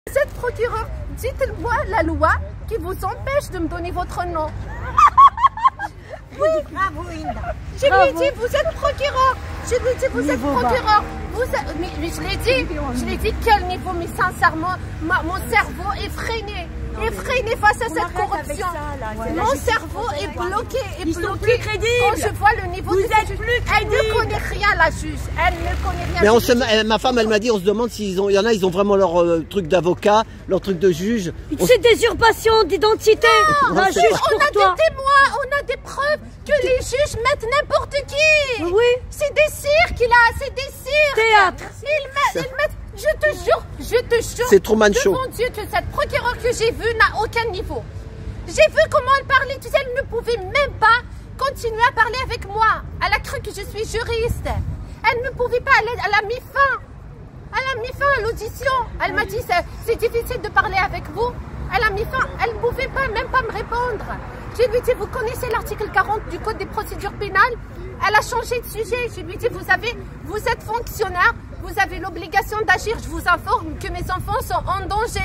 Vous êtes procureur, dites-moi la loi qui vous empêche de me donner votre nom. Oui, bravo Inda. Je lui ai dit, vous êtes procureur. Je lui ai dit, vous êtes procureur. Mais je l'ai dit, quel niveau, mais sincèrement, mon cerveau est freiné. Face à cette corruption. Mon cerveau est bloqué. Ils sont plus crédibles. Quand je vois le niveau de cette juge, elle ne connaît rien, la juge. Elle ne connaît rien. Mais ma femme, elle m'a dit, on se demande s'il y en a, ils ont vraiment leur truc d'avocat, leur truc de juge. C'est des usurpations d'identité. On a des témoins, on a des preuves que les juges mettent n'importe qui. Oui. C'est des cirques, là, c'est des cirques. Théâtre. Ils mettent. Je te jure, c'est Truman Show. Devant Dieu que cette procureure que j'ai vue n'a aucun niveau. J'ai vu comment elle parlait, tu sais, elle ne pouvait même pas continuer à parler avec moi. Elle a cru que je suis juriste. Elle ne pouvait pas aller, elle a mis fin à l'audition. Elle m'a dit, c'est difficile de parler avec vous. Elle a mis fin, elle ne pouvait pas, même pas me répondre. Je lui ai dit, vous connaissez l'article 40 du Code des procédures pénales? Elle a changé de sujet. Je lui ai dit, vous savez, vous êtes fonctionnaire, vous avez l'obligation d'agir. Je vous informe que mes enfants sont en danger.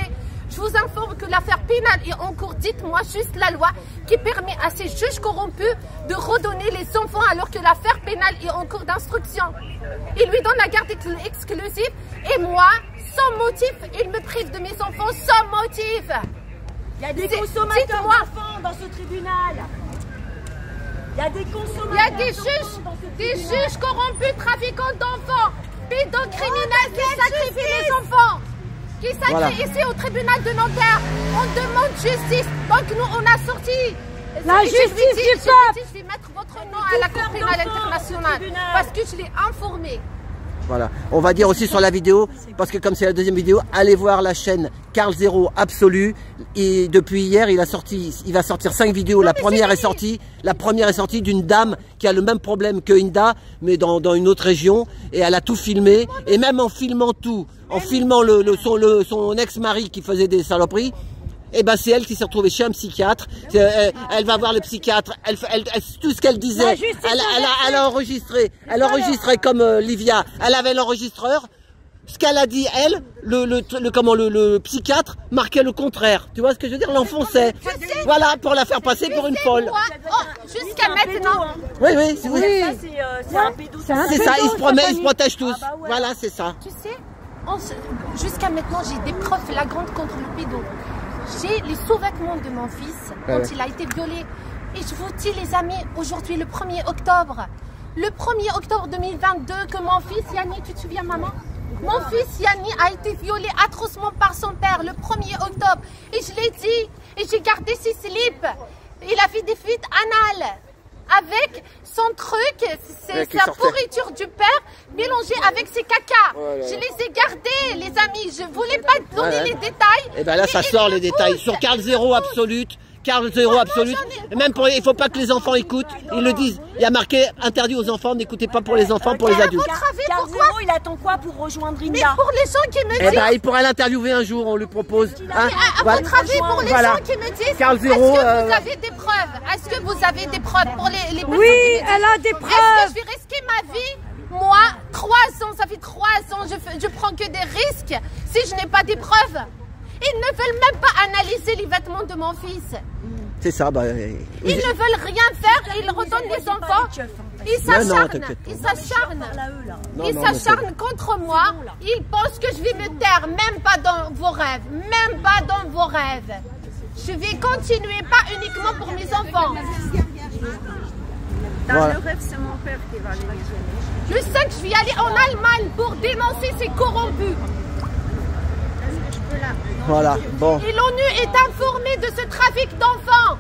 Je vous informe que l'affaire pénale est en cours. Dites-moi juste la loi qui permet à ces juges corrompus de redonner les enfants alors que l'affaire pénale est en cours d'instruction. Il lui donne la garde exclusive et moi, sans motif, il me prive de mes enfants sans motif. Il y a des consommateurs d'enfants dans ce tribunal. Il y a des consommateurs. Il y a des juges corrompus, trafiquants d'enfants, pédocriminels qui sacrifient les enfants. Qui sacrifient ici au tribunal de Nanterre. On demande justice. Donc nous, on a sorti. La justice du peuple. Je vais mettre votre nom à la Cour pénale internationale parce que je l'ai informé. Voilà. On va dire aussi sur la vidéo, parce que comme c'est la deuxième vidéo, allez voir la chaîne Karl Zero Absolu. Et depuis hier, il va sortir 5 vidéos. La première est sortie d'une dame qui a le même problème que Inda, mais dans une autre région. Et elle a tout filmé. Et même en filmant tout, en filmant son ex-mari qui faisait des saloperies, et ben c'est elle qui s'est retrouvée chez un psychiatre. Elle va voir le psychiatre. Tout ce qu'elle disait, elle a enregistré. Elle a enregistré comme Livia. Elle avait l'enregistreur. Ce qu'elle a dit, elle, le psychiatre marquait le contraire. Tu vois ce que je veux dire? L'enfonçait. Voilà, pour la faire passer pour une folle. Jusqu'à maintenant. Oui. C'est un pédo. C'est ça, ils se protègent tous. Ah bah ouais. Voilà, c'est ça. Tu sais, jusqu'à maintenant, j'ai des preuves flagrantes contre le pédo. J'ai les sous-vêtements de mon fils quand il a été violé. Et je vous dis, les amis, aujourd'hui, le 1er octobre. Le 1er octobre 2022, que mon fils Yanni, tu te souviens, maman? Mon fils Yanni a été violé atrocement par son père le 1er octobre. Et je l'ai dit, et j'ai gardé ses slips. Il a fait des fuites anales. Avec son truc, c'est la pourriture du père mélangée avec ses caca. Je les ai gardés, les amis. Je voulais pas donner les détails. Et ben là, ça sort les détails. Sur Karl Zero Absolute. Karl Zero Absolute. Même il faut pas que les enfants écoutent. Ils le disent. Il y a marqué interdit aux enfants. N'écoutez pas pour les enfants, pour les adultes. Karl Zero, il attend quoi pour rejoindre Inda? Mais pour les gens qui me disent. Eh ben, il pourra l'interviewer un jour. On lui propose. Hein, à votre avis, pour les gens qui me disent, Karl Zero, est-ce que vous avez des preuves? Est-ce que vous avez des preuves pour les personnes Oui, qui me disent, elle a des preuves. est-ce que je vais risquer ma vie? Moi, 3 ans, ça fait 3 ans, je prends que des risques si je n'ai pas des preuves. Ils ne veulent même pas analyser les vêtements de mon fils. C'est ça, bah. Ils ne veulent rien faire, ils redonnent les enfants. Ils s'acharnent contre moi. Ils pensent que je vais me taire, même pas dans vos rêves. Même pas dans vos rêves. Je vais continuer, pas uniquement pour mes enfants. Dans le rêve, c'est mon père qui va venir. Je sais que je vais aller en Allemagne pour dénoncer ces corrompus. Voilà, bon. Et l'ONU est informée de ce trafic d'enfants.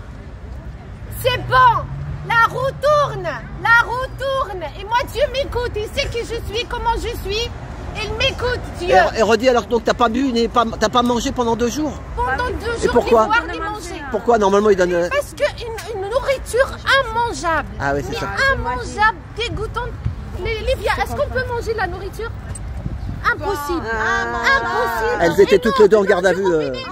C'est bon. La roue tourne. Et moi, Dieu m'écoute. Il sait qui je suis, comment je suis. Il m'écoute, Dieu. Et redis alors, donc t'as pas bu, t'as pas mangé pendant 2 jours? Pendant 2 jours, et pourquoi? ni boire ni manger. Pourquoi normalement il donne... Parce qu'une nourriture immangeable. Ah oui, c'est ça. Immangeable, dégoûtante. Livia, est-ce qu'on peut manger la nourriture? Impossible. Impossible. Elles étaient toutes les deux en garde à vue,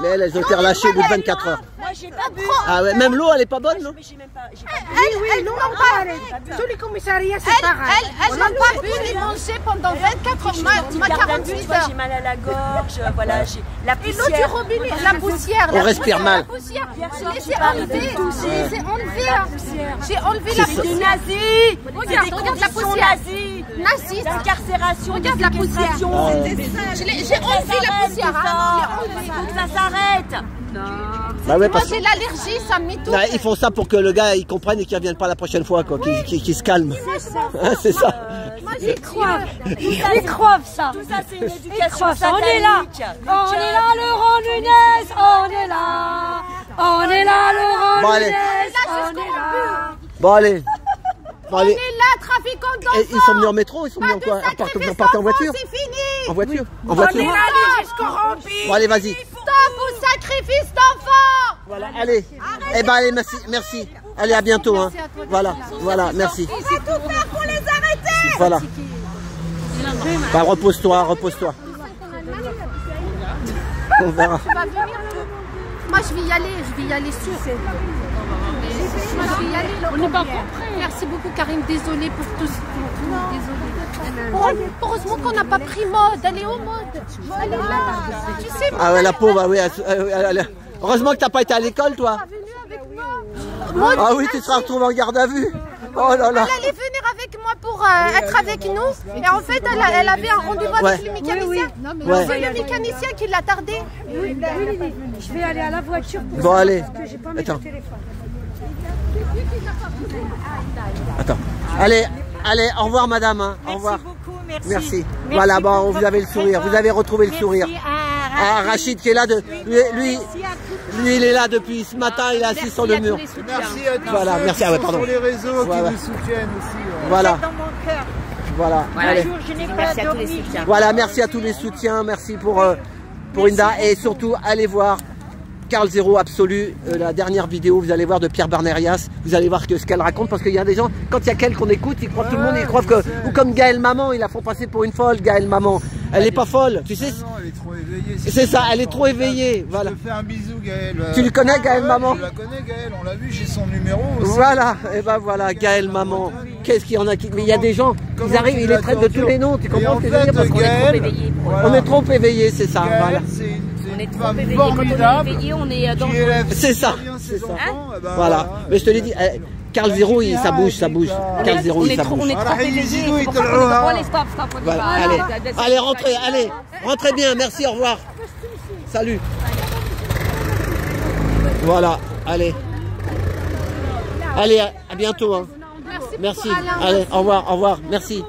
mais elles ont été relâchées au bout de 24 heures. Moi, j'ai pas bu. Ah ouais, même l'eau, elle est pas bonne, non? Mais j'ai même pas. Elles n'ont pas. Tous les commissariats, c'est pareil. Elles n'ont pas bu ni mangé pendant 24 heures. Moi, 48 heures. J'ai mal à la gorge, voilà, j'ai la Et l'eau du poussière. robinet, la poussière. On respire mal. La poussière. Je les ai enlevées. Je les ai enlevées. J'ai enlevé la C'est des poussière. nazis. Regarde, regarde la poussière. Nazis. Nazis. L'incarcération, Regarde la poussière. J'ai enlevé la poussière. Il faut que ça s'arrête. Bah ouais, Moi, parce j'ai l'allergie, ça me met tout. non, ils font ça pour que le gars il comprenne et qu'il revienne pas la prochaine fois, quoi, qu'il se calme. C'est ça. Moi, j'y crois. Ils croient ça. Tout ça, c'est une éducation satanique. On est là, Laurent Nunez, on est là. On est là, Laurent Bon, allez. Nunez, on est là. Bon, allez. Bon, On allez. est là, trafiquant d'enfants. Et ils sont venus en métro, ils sont venus en quoi? Vous partez en voiture? C'est fini. En voiture? En On voiture? est là, les escorrompis. Bon, allez, vas-y. Stop au sacrifice d'enfants. Voilà, allez. Eh ben, allez, merci, merci. Allez, à bientôt, hein. Voilà, voilà, merci. On va tout faire pour les arrêter. Voilà. Bah, repose-toi, repose-toi. On verra. Tu vas venir. Moi, je vais y aller sûr. Moi, je vais y aller. On n'est pas prêts. Merci beaucoup, Karine. Désolée pour tout. Désolée. Heureusement qu'on n'a pas pris mode. Elle est au mode. Elle est là. Tu sais, Ah ouais, la pauvre, ah oui. Heureusement que t'as pas été à l'école, toi. elle est venue avec moi. Ah oui, tu seras retrouvé en garde à vue. Oh là là. Elle allait venir avec moi pour être avec nous. Et en fait, elle avait un rendez-vous Ouais. avec le mécanicien. Ouais. C'est le mécanicien qui l'a tardé. Je vais aller à la voiture pour Bon, allez. parce que j'ai pas mes Attends. téléphones. Attends. Allez, allez, au revoir, madame. Hein. Au revoir. Beaucoup, merci. Merci. Voilà, bon, vous avez le sourire. Vous avez retrouvé le sourire. Ah, Rachid qui est là. Lui, il est là depuis ce matin. Il est assis sur le mur. Merci à tous Voilà, ceux merci, qui ah ouais, sont pardon. sur les réseaux Voilà. qui nous soutiennent aussi. Voilà. Dans mon cœur. Voilà. Allez. Je n'ai pas dormi. Voilà, merci à tous les soutiens. Merci pour Inda. Et surtout, allez voir Carl Zero Absolu, la dernière vidéo, vous allez voir, de Pierre Barnerias. Vous allez voir ce qu'elle raconte, parce qu'il y a des gens, quand il y a qu'elle qu'on écoute, ils croient tout le monde, ils croient que, ou comme Gaëlle Maman, ils la font passer pour une folle, Gaëlle Maman. Elle n'est pas folle, tu sais. Non, elle est trop éveillée. C'est ça, elle est trop éveillée. Voilà. Je te fais un bisou, Gaëlle. Tu le connais, Gaëlle Ouais, Maman? Je la connais, Gaëlle, on l'a vu, j'ai son numéro aussi. Voilà, et ben voilà, Gaëlle Maman. Qu'est-ce qu'il y en a qui. Mais il y a des gens, ils arrivent, ils les traitent de tous les noms, tu comprends ce que je veux dire? Parce qu'on est trop éveillés. voilà. On est trop éveillés, c'est ça, Gaëlle, voilà. c'est une On est trop femme éveillé. Quand on est formidable. éveillé, on est dans Qui élève C'est ça, bien c'est ses ça. enfants, eh ben, Voilà, mais je te l'ai dit, Carl Zero, ça bouge, ça bouge. Carl Zero, on est ça trop bouge. éveillé. يزيدوا C'est pour ça qu'on يطلعوها. doit- Allez, stop, on y Voilà, va. allez, allez, rentrez, allez, rentrez bien, merci, au revoir. Salut. Voilà, allez. Allez, à bientôt. Hein. Merci. Allez, au revoir, merci.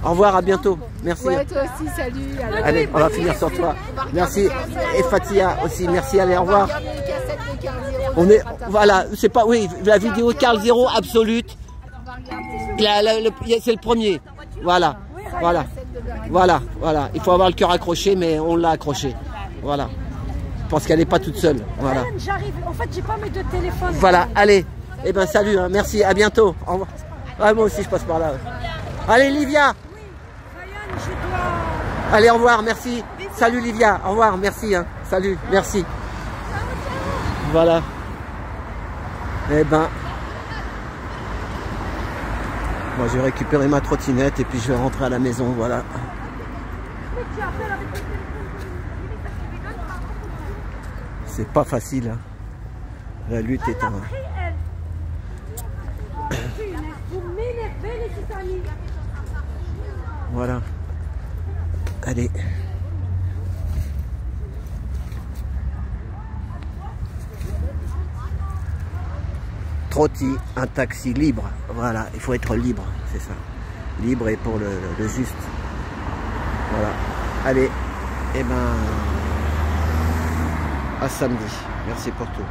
Au revoir, à bientôt. Merci. Ouais, toi aussi, salut. Allez, on va finir sur toi. Merci. Et Fatia aussi, merci, allez, au revoir. On est, voilà, c'est pas, oui, la vidéo Carl Zero Absolute. C'est le premier. Voilà, voilà, voilà, voilà. Il faut avoir le cœur accroché, mais on l'a accroché. Voilà. Je pense qu'elle n'est pas toute seule. Voilà. J'arrive. En fait, j'ai pas mes deux téléphones. Voilà, allez. Eh ben salut, hein. Merci, à bientôt. Au revoir. Ah, moi aussi, je passe par là. Allez, Livia. Allez, au revoir, merci. Salut, Livia. Au revoir, merci. Hein. Salut, merci. Voilà. Eh ben. Moi, je vais récupérer ma trottinette et puis je vais rentrer à la maison. Voilà. C'est pas facile. Hein. La lutte est un. Voilà. Allez. Trotti, un taxi libre. Voilà, il faut être libre, c'est ça. Libre et pour le juste. Voilà. Allez. Eh ben. À samedi. Merci pour tout.